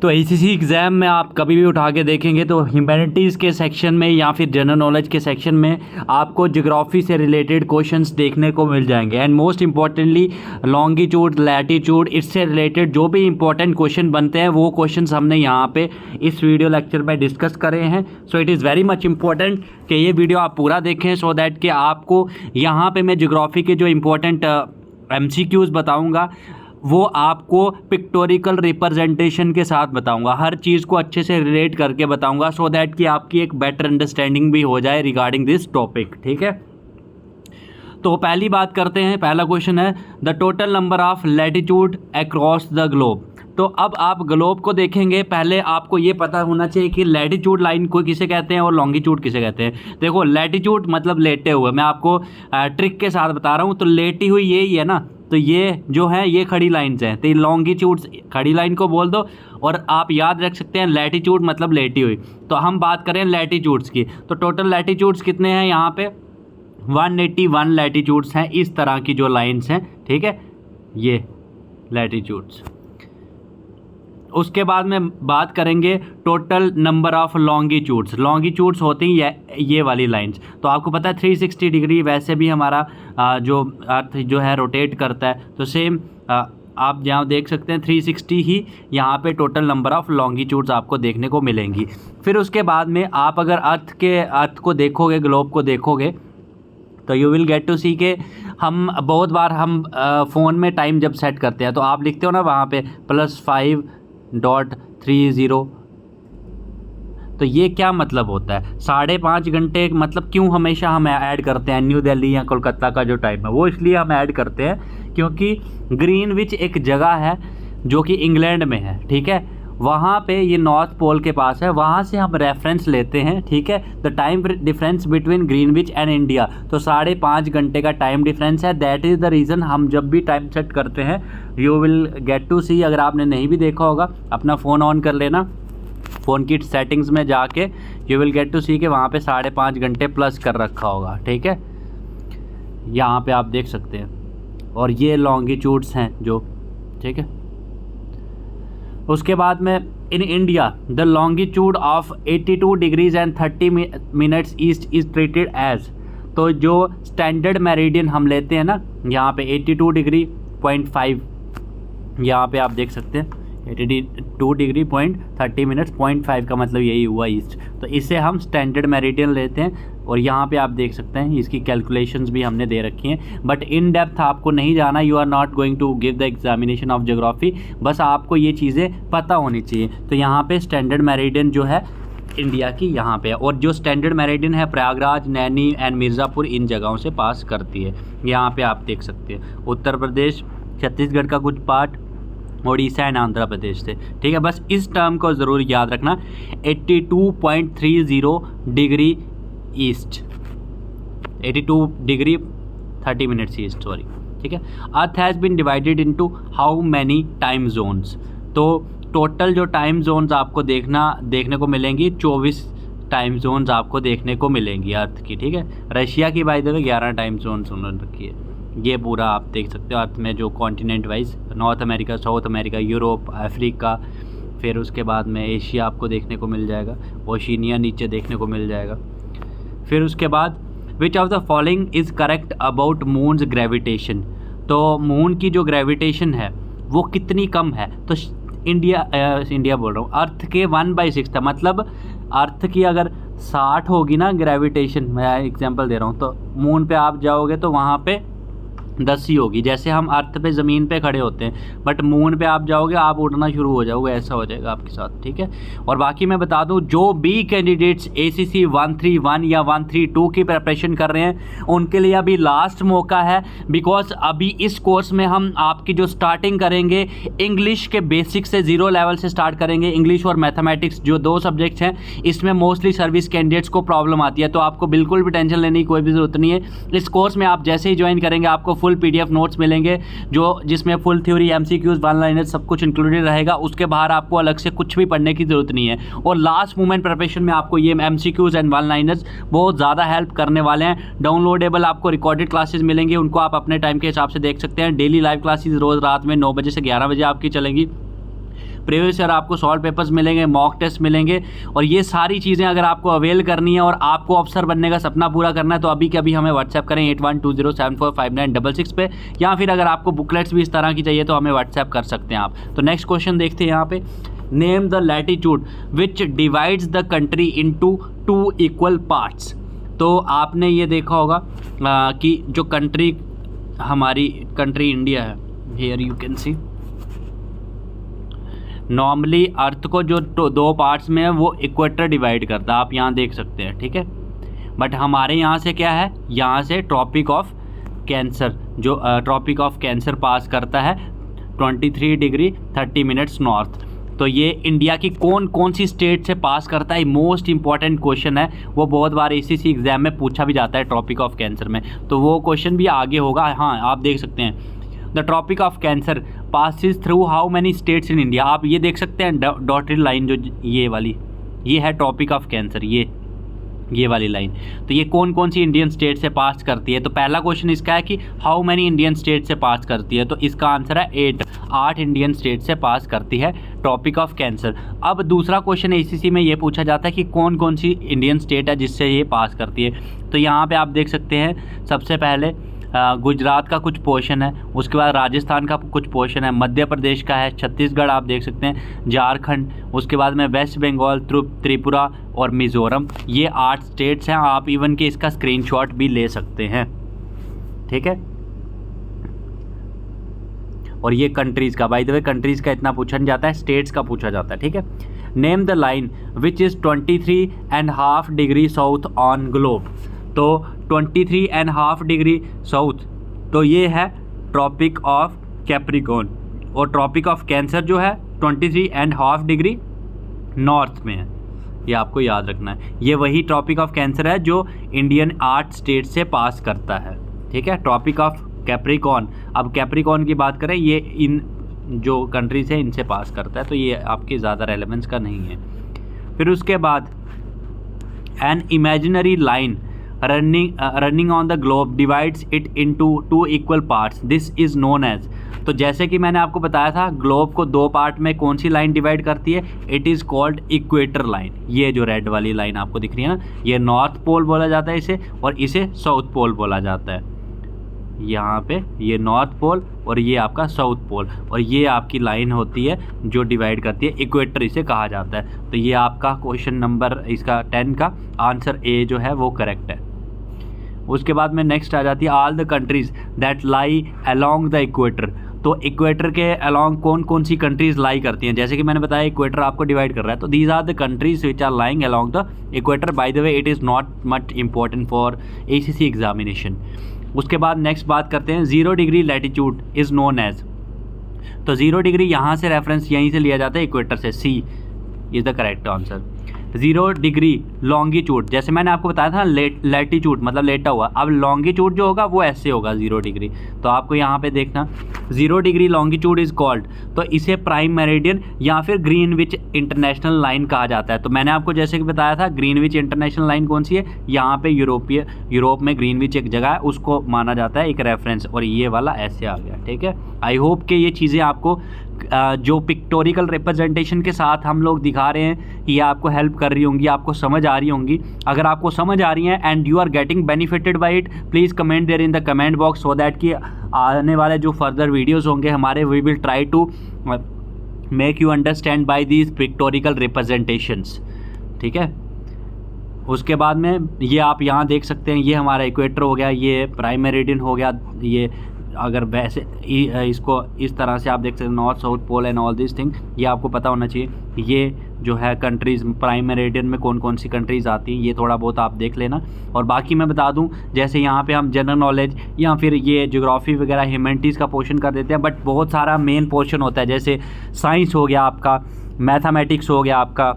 तो ACC exam में आप कभी भी उठा के देखेंगे तो ह्यूमैनिटीज़ के सेक्शन में या फिर जनरल नॉलेज के सेक्शन में आपको ज्योग्राफी से रिलेटेड क्वेश्चंस देखने को मिल जाएंगे। And most importantly longitude, latitude, इससे रिलेटेड जो भी इंपॉर्टेंट क्वेश्चन बनते हैं वो क्वेश्चंस हमने यहाँ पे इस वीडियो लेक्चर में डिस्कस करे हैं। So it is very much important कि ये वीडियो आप पूरा देखें सो दैट कि आपको यहाँ पर मैं ज्योग्राफी के जो इम्पोर्टेंट MCQs बताऊँगा वो आपको पिक्टोरिकल रिप्रेजेंटेशन के साथ बताऊंगा, हर चीज़ को अच्छे से रिलेट करके बताऊंगा सो दैट कि आपकी एक बेटर अंडरस्टैंडिंग भी हो जाए रिगार्डिंग दिस टॉपिक। ठीक है, तो पहली बात करते हैं। पहला क्वेश्चन है the total number of latitude across the globe. तो अब आप ग्लोब को देखेंगे, पहले आपको ये पता होना चाहिए कि लैटिट्यूड लाइन को किसे कहते हैं और लॉन्गिट्यूड किसे कहते हैं। देखो लैटिट्यूड मतलब लेटे हुए, मैं आपको ट्रिक के साथ बता रहा हूँ। तो लेटी हुई ये ही है ना, तो ये जो है ये खड़ी लाइन्स हैं, तो लॉन्गिट्यूड्स खड़ी लाइन को बोल दो और आप याद रख सकते हैं लैटिट्यूड मतलब लेटी हुई। तो हम बात करें लैटिट्यूड्स की, तो टोटल लैटिट्यूड्स कितने हैं यहाँ पे 181 लैटिट्यूड्स हैं, इस तरह की जो लाइन्स हैं। ठीक है, ये लैटिट्यूड्स। उसके बाद में बात करेंगे total number of longitudes. Longitudes होती हैं ये वाली लाइंस। तो आपको पता है 360 डिग्री वैसे भी हमारा जो अर्थ जो है रोटेट करता है, तो सेम आप यहाँ देख सकते हैं 360 ही यहाँ पे टोटल नंबर ऑफ लॉन्गिट्यूड्स आपको देखने को मिलेंगी। फिर उसके बाद में आप अगर अर्थ को देखोगे, ग्लोब को देखोगे, तो यू विल गेट टू सी के हम बहुत बार हम फ़ोन में टाइम जब सेट करते हैं तो आप लिखते हो ना वहाँ पे +5.30। तो ये क्या मतलब होता है 5.5 घंटे, मतलब क्यों हमेशा हम ऐड करते हैं न्यू दिल्ली या कोलकाता का जो टाइम है वो इसलिए हम ऐड करते हैं क्योंकि ग्रीनविच एक जगह है जो कि इंग्लैंड में है। ठीक है, वहाँ पे ये नॉर्थ पोल के पास है, वहाँ से हम रेफरेंस लेते हैं। ठीक है, the time difference between Greenwich and India, तो 5.5 घंटे का टाइम डिफरेंस है। दैट इज़ द रीज़न हम जब भी टाइम सेट करते हैं यू विल गेट टू सी, अगर आपने नहीं भी देखा होगा अपना फ़ोन ऑन कर लेना, फ़ोन की सेटिंग्स में जाके यू विल गेट टू सी कि वहाँ पे 5.5 घंटे प्लस कर रखा होगा। ठीक है, यहाँ पे आप देख सकते हैं, और ये लॉन्गिट्यूड्स हैं जो। ठीक है, उसके बाद में in India the longitude of 82 degrees and 30 minutes east is treated as. तो जो स्टैंडर्ड मेरिडियन हम लेते हैं ना, यहाँ पे 82 डिग्री 0.5, यहाँ पे आप देख सकते हैं 82 डिग्री 30 मिनट्स 0.5 का मतलब यही हुआ ईस्ट। तो इसे हम स्टैंडर्ड मेरिडियन लेते हैं, और यहाँ पे आप देख सकते हैं इसकी कैलकुलेशंस भी हमने दे रखी हैं। बट इन डेप्थ आपको नहीं जाना, you are not going to give the examination of geography, बस आपको ये चीज़ें पता होनी चाहिए। तो यहाँ पे स्टैंडर्ड मेरिडियन जो है इंडिया की यहाँ पे है, और जो स्टैंडर्ड मेरिडियन है प्रयागराज, नैनी एंड मिर्ज़ापुर इन जगहों से पास करती है। यहाँ पे आप देख सकते हैं उत्तर प्रदेश, छत्तीसगढ़ का कुछ पार्ट, ओडिशा एंड आंध्र प्रदेश से। ठीक है, बस इस टर्म को ज़रूर याद रखना, 82.30 degree east, 82 degree 30 minutes east, sorry. ठीक है, earth has been divided into how many time zones. तो टोटल जो टाइम जोन्स आपको देखने को मिलेंगी 24 टाइम जोन्स आपको देखने को मिलेंगी अर्थ की। ठीक है, रशिया की bye the way 11 time zones उन्होंने रखी है। ये पूरा आप देख सकते हो अर्थ में जो continent wise, north America, south America, Europe, Africa, फिर उसके बाद में एशिया आपको देखने को मिल जाएगा, ओशिनिया नीचे देखने को मिल जाएगा। फिर उसके बाद which of the following is correct about moons gravitation. तो मून की जो ग्रेविटेशन है वो कितनी कम है, तो इंडिया बोल रहा हूँ, अर्थ के 1/6 था, मतलब अर्थ की अगर 60 होगी ना ग्रेविटेशन, मैं एग्जांपल दे रहा हूँ, तो मून पे आप जाओगे तो वहाँ पे 10 ही होगी। जैसे हम अर्थ पे ज़मीन पे खड़े होते हैं, बट मून पे आप जाओगे आप उड़ना शुरू हो जाओगे, ऐसा हो जाएगा आपके साथ। ठीक है, और बाकी मैं बता दूं जो भी कैंडिडेट्स ACC 131 या 132 की प्रिपरेशन कर रहे हैं उनके लिए अभी लास्ट मौका है, बिकॉज अभी इस कोर्स में हम आपकी जो स्टार्टिंग करेंगे इंग्लिश के बेसिक से 0 लेवल से स्टार्ट करेंगे। इंग्लिश और मैथमेटिक्स जो 2 सब्जेक्ट्स हैं, इसमें मोस्टली सर्विस कैंडिडेट्स को प्रॉब्लम आती है, तो आपको बिल्कुल भी टेंशन लेने की कोई भी ज़रूरत नहीं है। इस कोर्स में आप जैसे ही ज्वाइन करेंगे आपको फुल PDF नोट्स मिलेंगे, जो जिसमें full theory, MCQs, one liners सब कुछ इंक्लूडेड रहेगा। उसके बाहर आपको अलग से कुछ भी पढ़ने की ज़रूरत नहीं है, और लास्ट मोमेंट प्रिपरेशन में आपको ये MCQs एंड वन लाइनर्स बहुत ज़्यादा हेल्प करने वाले हैं। डाउनलोडेबल आपको रिकॉर्डेड क्लासेस मिलेंगे, उनको आप अपने टाइम के हिसाब से देख सकते हैं। डेली लाइव क्लासेस रोज़ रात में 9 बजे से 11 बजे आपकी चलेंगी। प्रीवियस ईयर आपको सॉल्व पेपर्स मिलेंगे, मॉक टेस्ट मिलेंगे, और ये सारी चीज़ें अगर आपको अवेल करनी है और आपको अफसर बनने का सपना पूरा करना है तो अभी के अभी हमें व्हाट्सएप करें 8120745966 पे, या फिर अगर आपको बुकलेट्स भी इस तरह की चाहिए तो हमें व्हाट्सएप कर सकते हैं आप। तो नेक्स्ट क्वेश्चन देखते हैं यहाँ पे, name the latitude which divides the country into 2 equal parts. तो आपने ये देखा होगा कि जो कंट्री हमारी कंट्री इंडिया है, here you can see, normally earth को जो 2 पार्ट्स में है वो इक्वेटर डिवाइड करता है, आप यहाँ देख सकते हैं, ठीक है। बट हमारे यहाँ से क्या है, यहाँ से ट्रॉपिक ऑफ कैंसर, जो ट्रॉपिक ऑफ कैंसर पास करता है 23 डिग्री 30 मिनट्स नॉर्थ। तो ये इंडिया की कौन कौन सी स्टेट से पास करता है, मोस्ट इंपॉर्टेंट क्वेश्चन है, वो बहुत बार इसी एग्जाम में पूछा भी जाता है ट्रॉपिक ऑफ कैंसर में, तो वो क्वेश्चन भी आगे होगा। हाँ, आप देख सकते हैं, the tropic of cancer passes through how many states in India. आप ये देख सकते हैं डॉटेड लाइन, जो ये वाली, ये है ट्रॉपिक ऑफ कैंसर, ये वाली लाइन। तो ये कौन कौन सी इंडियन स्टेट से पास करती है। तो पहला क्वेश्चन इसका है कि हाउ मैनी इंडियन स्टेट से पास करती है, तो इसका आंसर है 8 इंडियन स्टेट से पास करती है ट्रॉपिक ऑफ कैंसर। अब दूसरा क्वेश्चन ACC में ये पूछा जाता है कि कौन कौन सी इंडियन स्टेट है जिससे ये पास करती है। तो यहाँ पे आप देख सकते हैं, सबसे पहले गुजरात का कुछ पोर्शन है, उसके बाद राजस्थान का कुछ पोर्शन है, मध्य प्रदेश का है, छत्तीसगढ़ आप देख सकते हैं, झारखंड, उसके बाद में वेस्ट बंगाल, त्रिपुरा और मिज़ोरम। ये 8 स्टेट्स हैं। आप इवन के इसका स्क्रीनशॉट भी ले सकते हैं, ठीक है। और ये कंट्रीज़ का, बाय द वे कंट्रीज़ का इतना पूछा नहीं जाता है, स्टेट्स का पूछा जाता है, ठीक है। Name the line which is 23.5 degree south on globe. तो 23.5 डिग्री साउथ, तो ये है ट्रॉपिक ऑफ कैप्रिकॉर्न, और ट्रॉपिक ऑफ कैंसर जो है 23.5 डिग्री नॉर्थ में है, ये आपको याद रखना है। ये वही ट्रॉपिक ऑफ कैंसर है जो इंडियन 8 स्टेट से पास करता है, ठीक है। ट्रॉपिक ऑफ कैप्रिकॉर्न, अब कैप्रिकॉर्न की बात करें, ये इन जो कंट्रीज है इनसे पास करता है, तो ये आपके ज़्यादा रेलेवेंस का नहीं है। फिर उसके बाद an imaginary line running on the globe divides it into 2 equal parts, this is known as. तो जैसे कि मैंने आपको बताया था, ग्लोब को 2 पार्ट में कौन सी लाइन डिवाइड करती है, it is called equator line. ये जो रेड वाली लाइन आपको दिख रही है ना, ये नॉर्थ पोल बोला जाता है इसे, और इसे साउथ पोल बोला जाता है। यहाँ पे ये नॉर्थ पोल और ये आपका साउथ पोल, और ये आपकी लाइन होती है जो डिवाइड करती है, इक्वेटर इसे कहा जाता है। तो ये आपका क्वेश्चन नंबर इसका 10 का आंसर ए जो है वो करेक्ट है। उसके बाद में नेक्स्ट आ जाती है, all the countries that lie along the equator. तो इक्वेटर के अलोंग कौन कौन सी कंट्रीज लाई करती हैं, जैसे कि मैंने बताया इक्वेटर आपको डिवाइड कर रहा है, तो these are the countries which are lying along the equator. By the way it is not much important for ACC examination. उसके बाद नेक्स्ट बात करते हैं, 0 degree latitude is known as. तो 0 डिग्री यहाँ से रेफरेंस यहीं से लिया जाता है, इक्वेटर से, C is the correct answer. 0 degree longitude, जैसे मैंने आपको बताया था लैटिट्यूड मतलब लेटा हुआ, अब लॉन्गिट्यूड जो होगा वो ऐसे होगा 0 डिग्री। तो आपको यहाँ पे देखना 0 डिग्री लॉन्गिट्यूड इज़ कॉल्ड, तो इसे प्राइम मेरिडियन या फिर ग्रीनविच इंटरनेशनल लाइन कहा जाता है। तो मैंने आपको जैसे कि बताया था, ग्रीनविच इंटरनेशनल लाइन कौन सी है, यहाँ पे यूरोप में ग्रीनविच एक जगह है, उसको माना जाता है एक रेफरेंस, और ये वाला ऐसे आ गया, ठीक है। आई होप कि ये चीज़ें आपको जो पिक्टोरिकल रिप्रेजेंटेशन के साथ हम लोग दिखा रहे हैं, ये आपको हेल्प कर रही होंगी, आपको समझ आ रही होंगी। अगर आपको समझ आ रही हैं and you are getting benefited by it, please comment there in the comment box, so that कि आने वाले जो फर्दर वीडियोस होंगे हमारे, we will try to make you understand by these pictorial representations, ठीक है। उसके बाद में ये आप यहाँ देख सकते हैं, ये हमारा इक्वेटर हो गया, ये प्राइम मेरिडियन हो गया। ये अगर वैसे इसको इस तरह से आप देख सकते हैं, north south pole and all this thing, ये आपको पता होना चाहिए। ये जो है कंट्रीज़ प्राइम मेरिडियन में कौन कौन सी कंट्रीज़ आती हैं, ये थोड़ा बहुत आप देख लेना। और बाकी मैं बता दूं, जैसे यहाँ पे हम जनरल नॉलेज या फिर ये ज्योग्राफी वगैरह ह्यूमैनिटीज़ का पोर्शन कर देते हैं, बट बहुत सारा मेन पोर्शन होता है, जैसे साइंस हो गया आपका, मैथमेटिक्स हो गया आपका,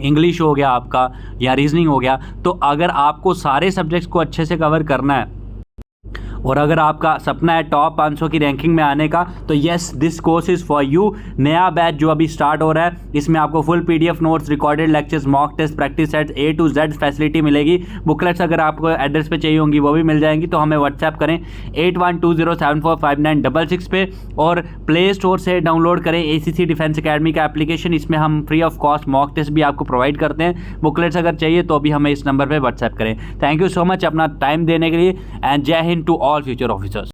इंग्लिश हो गया आपका, या रीजनिंग हो गया। तो अगर आपको सारे सब्जेक्ट्स को अच्छे से कवर करना है, और अगर आपका सपना है टॉप 500 की रैंकिंग में आने का, तो yes this course is for you. नया बैच जो अभी स्टार्ट हो रहा है, इसमें आपको full PDF notes, recorded lectures, mock test, practice sets, A to Z facility मिलेगी। बुकलेट्स अगर आपको एड्रेस पे चाहिए होंगी वो भी मिल जाएंगी, तो हमें व्हाट्सएप करें 8120745966 पे, और प्ले स्टोर से डाउनलोड करें ACC डिफेंस अकेडमी का एप्लीकेशन। इसमें हम free of cost mock test भी आपको प्रोवाइड करते हैं। बुकलेट्स अगर चाहिए तो भी हमें इस नंबर पर व्हाट्सएप करें। थैंक यू सो मच अपना टाइम देने के लिए, and Jai Hind to all future officers.